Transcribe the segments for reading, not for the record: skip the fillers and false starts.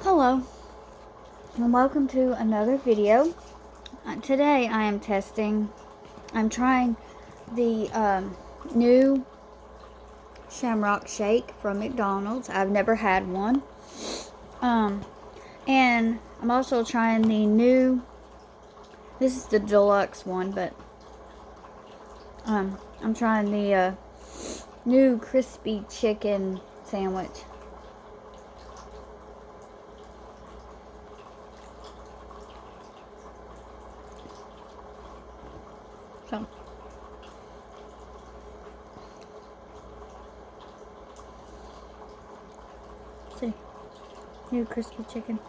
Hello and welcome to another video. Today I'm trying the new Shamrock shake from McDonald's. I've never had one. And I'm also trying the new, this is the deluxe one, but I'm trying the new crispy chicken sandwich. So, see, new crispy chicken.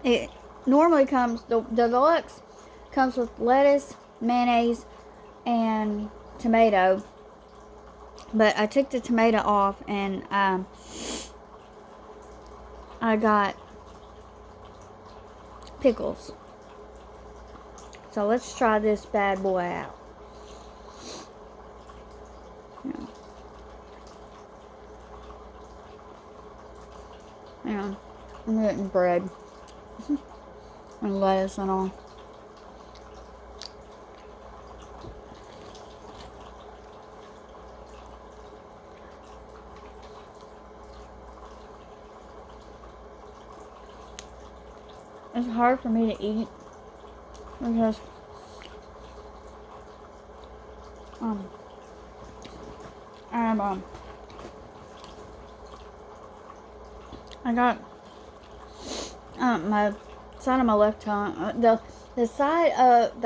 It normally comes, the deluxe comes with lettuce, mayonnaise, and tomato. But I took the tomato off and I got pickles. So let's try this bad boy out. Yeah, I'm getting bread and lettuce and all. It's hard for me to eat because I got my side of my left tongue, the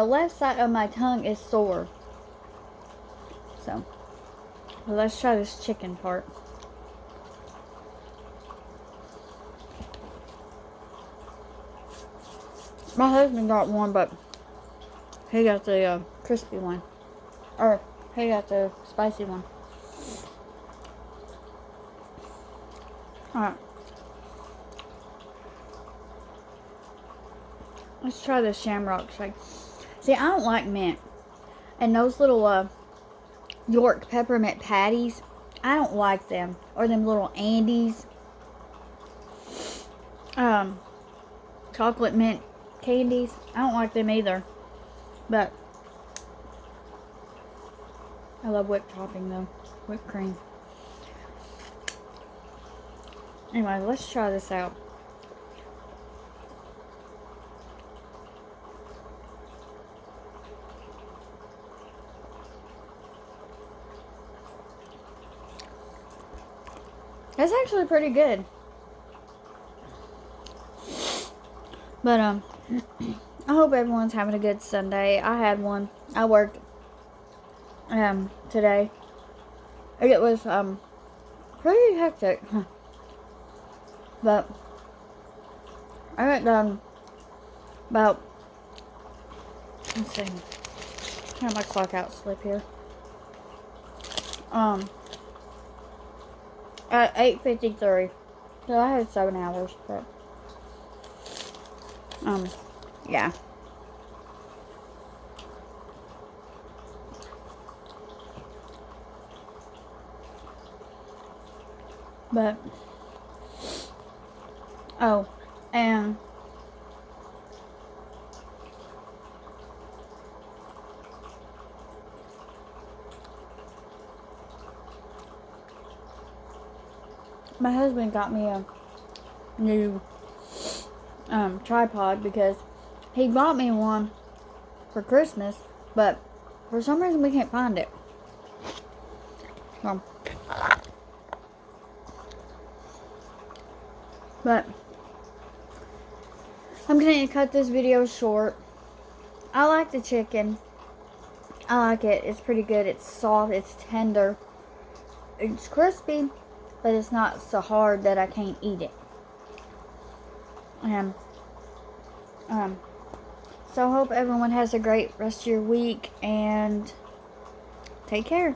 left side of my tongue is sore. So, well, let's try this chicken part. My husband got one, but he got the crispy one. Or, he got the spicy one. Alright. Let's try the Shamrock shake. See, I don't like mint. And those little York peppermint patties, I don't like them. Or them little Andes. Chocolate mint candies. I don't like them either. But I love whipped topping though. Whipped cream. Anyway, let's try this out. That's actually pretty good. But I hope everyone's having a good Sunday. I had one. I worked today. It was pretty hectic. But I got done about, let's see, I have my clock out slip here. At 8:53. So I had 7 hours, but yeah. But oh, and my husband got me a new tripod because he bought me one for Christmas, but for some reason we can't find it. But I'm going to cut this video short. I like the chicken. I like it. It's pretty good. It's soft. It's tender. It's crispy, but it's not so hard that I can't eat it. So I hope everyone has a great rest of your week and take care.